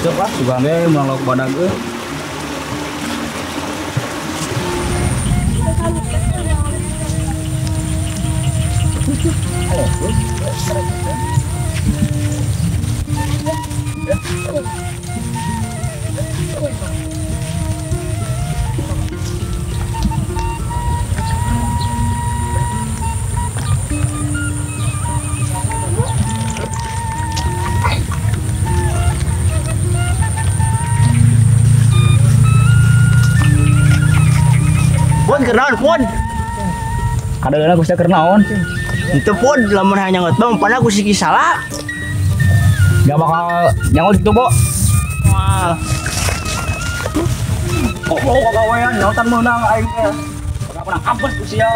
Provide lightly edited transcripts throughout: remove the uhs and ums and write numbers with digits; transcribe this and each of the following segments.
Cepat juga deh melok badan ke. Pun kenaon pun. Kadang-kadang aku keur naon. Itu pun lamun hanya ngetong pada aku siki salah. Gak bakal nyangkut gitu, Bo. Wah. Oh, kawayan nyautan menang aing teh. Pernah kampus ku sia.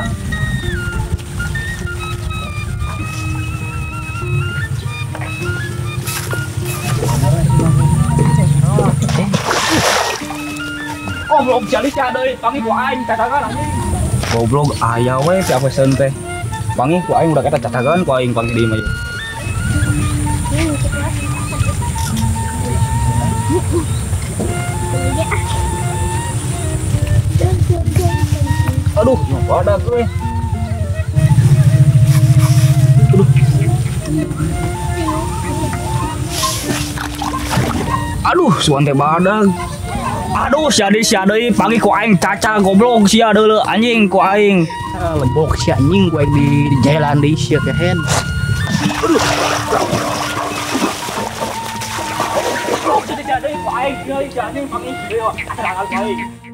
Oh, belum jadi sih ada panggil ku aing tatagan anjing. Goblok aya we si Aveson teh. Panggil ku aing udah kata tatagan ku aing panggil di mah. Aduh, ada gue. Aduh, suan teh badag. Aduh, si ade panggil ku aing caca goblok sia deuleu anjing ku aing. Lembok si anjing gue di jalan di sia kehen. Aduh. Goblok si ade ku aing anjing panggil deui. Ada ku aing.